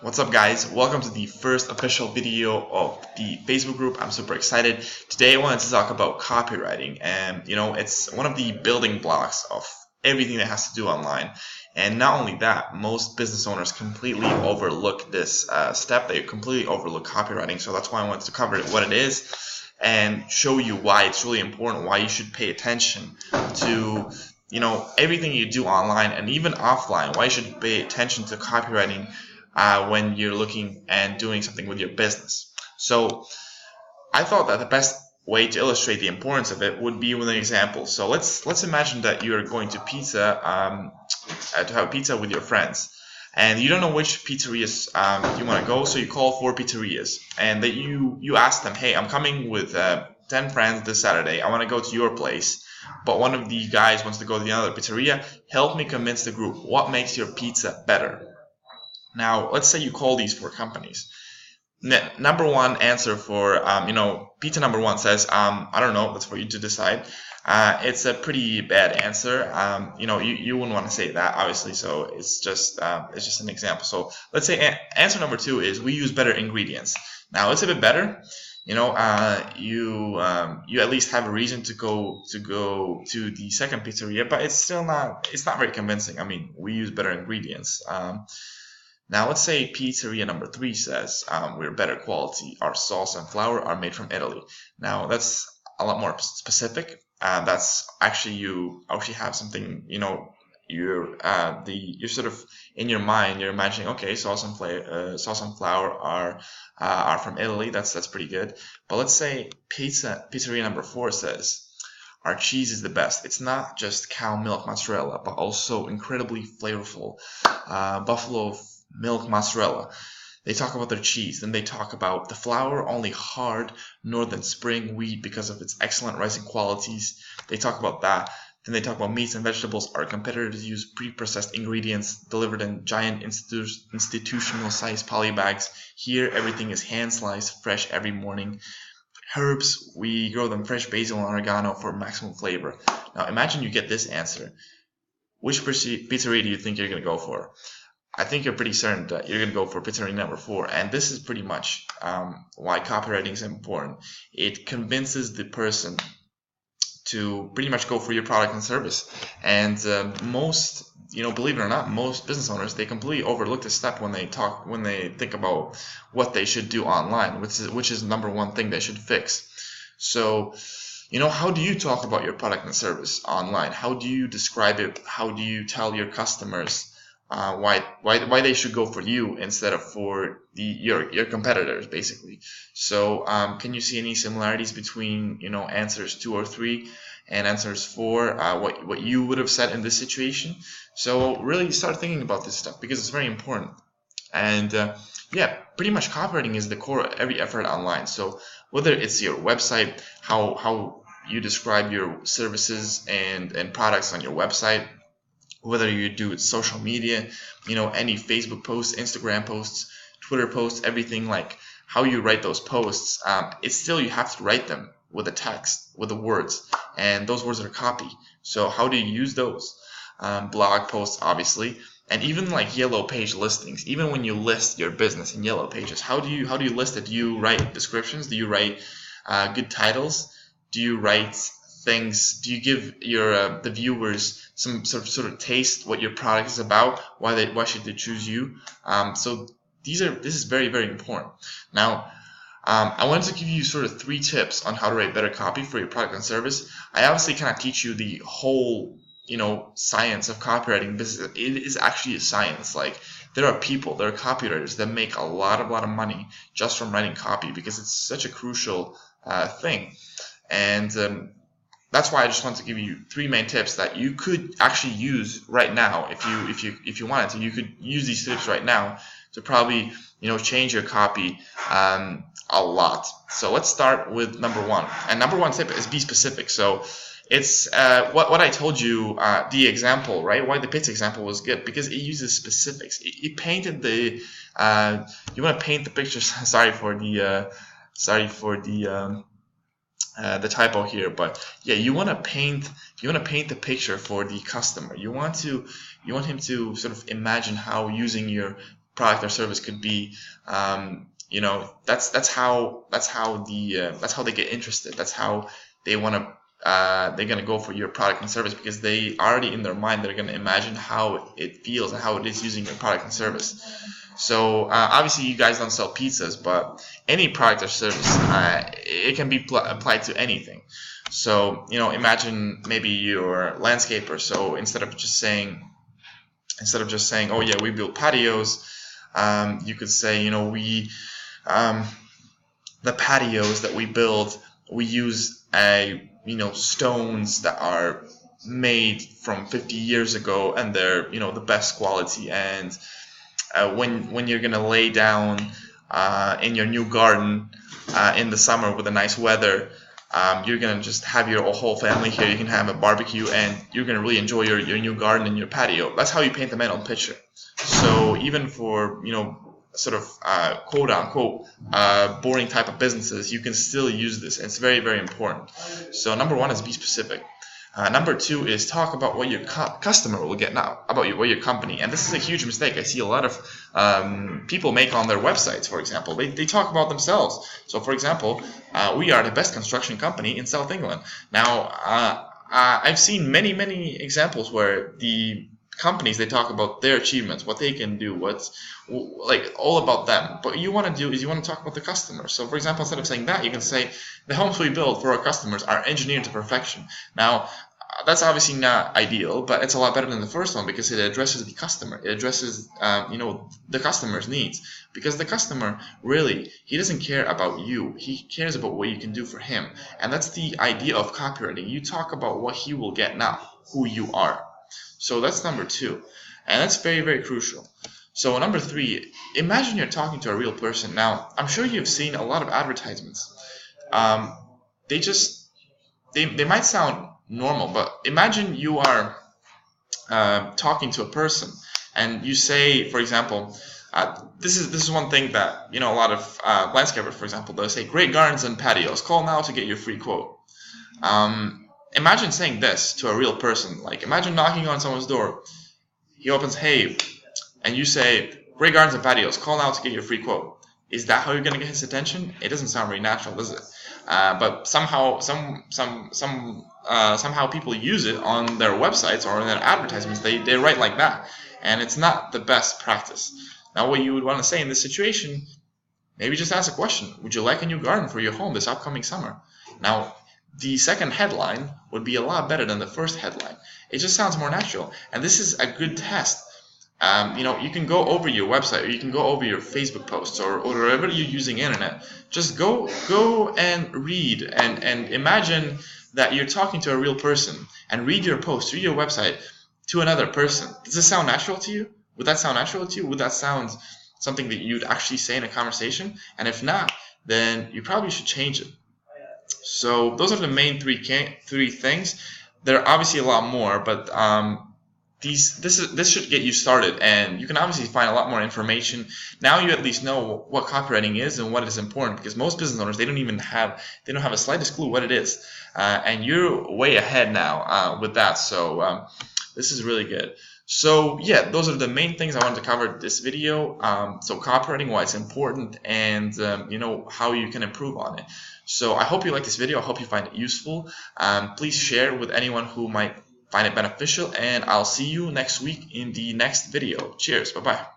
What's up, guys? Welcome to the first official video of the Facebook group. I'm super excited. Today I wanted to talk about copywriting, and it's one of the building blocks of everything that has to do online. And not only that, most business owners completely overlook this step. They completely overlook copywriting. So that's why I wanted to cover what it is and show you why it's really important, why you should pay attention to everything you do online and even offline, why you should pay attention to copywriting when you're looking and doing something with your business. So I thought that the best way to illustrate the importance of it would be with an example. So let's imagine that you're going to to have pizza with your friends, and you don't know which pizzerias you want to go. So you call 4 pizzerias, and that you ask them, hey, I'm coming with 10 friends this Saturday. I want to go to your place, but one of the guys wants to go to the other pizzeria. Help me convince the group. What makes your pizza better? Now, let's say you call these 4 companies. Number one answer for, pizza number one says, I don't know, that's for you to decide. It's a pretty bad answer. You wouldn't want to say that, obviously, so it's just an example. So let's say answer number 2 is, we use better ingredients. Now, it's a bit better. You at least have a reason to go to the second pizzeria, but it's not very convincing. I mean, we use better ingredients. Now, let's say pizzeria number 3 says, we're better quality. Our sauce and flour are made from Italy. Now, that's a lot more specific. That's actually, you actually have something, you're sort of in your mind, you're imagining, okay, sauce and flour are from Italy. That's pretty good. But let's say pizzeria number 4 says, our cheese is the best. It's not just cow milk mozzarella, but also incredibly flavorful buffalo milk mozzarella. They talk about their cheese, then they talk about the flour, only hard northern spring wheat because of its excellent rising qualities. They talk about that. Then they talk about meats and vegetables. Our competitors use pre-processed ingredients delivered in giant institutional sized poly bags. Here, everything is hand sliced, fresh every morning. Herbs, we grow them fresh, basil and oregano for maximum flavor. Now, imagine you get this answer. Which pizzeria do you think you're going to go for? I think you're pretty certain that you're going to go for pizzeria number 4. And this is pretty much why copywriting is important. It convinces the person to pretty much go for your product and service. And most, believe it or not, most business owners, they completely overlook this step when they think about what they should do online, which is number one thing they should fix. So, how do you talk about your product and service online? How do you describe it? How do you tell your customers why they should go for you instead of for your competitors, basically? So can you see any similarities between answers 2 or 3 and answers 4, what you would have said in this situation? So really start thinking about this stuff, because it's very important. And pretty much copywriting is the core of every effort online. So whether it's your website, how you describe your services and products on your website, whether you do social media, any Facebook posts, Instagram posts, Twitter posts, everything, like how you write those posts, it's still, you have to write them with the text, with the words, and those words are copy. So how do you use those? Blog posts, obviously, and even like yellow page listings. Even when you list your business in yellow pages, how do you list it? Do you write descriptions? Do you write good titles? Do you write things? Do you give your the viewers some sort of taste what your product is about? Why should they choose you? So this is very, very important. Now, I wanted to give you sort of 3 tips on how to write better copy for your product and service. I obviously cannot teach you the whole science of copywriting. It is actually a science. Like, there are copywriters that make a lot of money just from writing copy, because it's such a crucial thing. And that's why I just want to give you 3 main tips that you could actually use right now. If you wanted to, you could use these tips right now to probably change your copy a lot. So let's start with number 1. And number 1 tip is be specific. So it's what I told you, the example, right? Why the pizza example was good, because it uses specifics. It painted the you want to paint the picture. Sorry for the typo here, but yeah, you want to paint the picture for the customer. You want him to sort of imagine how using your product or service could be. You know, that's how they get interested. That's how they want to. They're gonna go for your product and service, because they already in their mind they're gonna imagine how it feels and how it is using your product and service. So obviously you guys don't sell pizzas, but any product or service, it can be applied to anything. So, you know, imagine maybe you're a landscaper. So instead of just saying, oh yeah, we build patios, you could say, you know, the patios that we build, we use stones that are made from 50 years ago, and they're, you know, the best quality. And when you're gonna lay down in your new garden in the summer with the nice weather, you're gonna just have your whole family here. You can have a barbecue, and you're gonna really enjoy your new garden and your patio. That's how you paint the mental picture. So even for, you know, sort of quote unquote boring type of businesses, you can still use this. It's very, very important. So number one is be specific. Number two is talk about what your customer will get now, what your company. And this is a huge mistake I see a lot of people make on their websites. For example, they talk about themselves. So for example, we are the best construction company in South England. Now, I've seen many examples where the companies, they talk about their achievements, what they can do, what's like all about them. But you want to do is you want to talk about the customer. So for example, instead of saying that, you can say the homes we build for our customers are engineered to perfection. Now, that's obviously not ideal, but it's a lot better than the first one, because it addresses the customer. It addresses the customer's needs, because the customer really, he doesn't care about you. He cares about what you can do for him. And that's the idea of copywriting. You talk about what he will get, not who you are. So that's number two, and that's very, very crucial. So number three, imagine you're talking to a real person. Now, I'm sure you've seen a lot of advertisements. They might sound normal, but imagine you are talking to a person, and you say, for example, this is one thing that, you know, a lot of landscapers, for example, they'll say, great gardens and patios, call now to get your free quote. Imagine saying this to a real person. Like, imagine knocking on someone's door. He opens, hey, and you say, great gardens and patios, call now to get your free quote. Is that how you're going to get his attention? It doesn't sound very natural, does it? But somehow, somehow people use it on their websites or in their advertisements. They write like that, and it's not the best practice. Now, what you would want to say in this situation, maybe just ask a question. Would you like a new garden for your home this upcoming summer? Now, the second headline would be a lot better than the first headline. It just sounds more natural, and this is a good test. You can go over your website, or you can go over your Facebook posts, or wherever you're using internet. Just go and read, and imagine that you're talking to a real person, and read your post, read your website to another person. Does this sound natural to you? Would that sound natural to you? Would that sound something that you'd actually say in a conversation? And if not, then you probably should change it. So those are the main three things. There are obviously a lot more, but this should get you started, and you can obviously find a lot more information. Now you at least know what copywriting is and what is important, because most business owners, they don't have a slightest clue what it is, and you're way ahead now with that. So this is really good. So yeah, those are the main things I wanted to cover in this video. So copywriting, why it's important, and how you can improve on it. So I hope you like this video. I hope you find it useful. Please share with anyone who might find it beneficial, and I'll see you next week in the next video. Cheers. Bye-bye.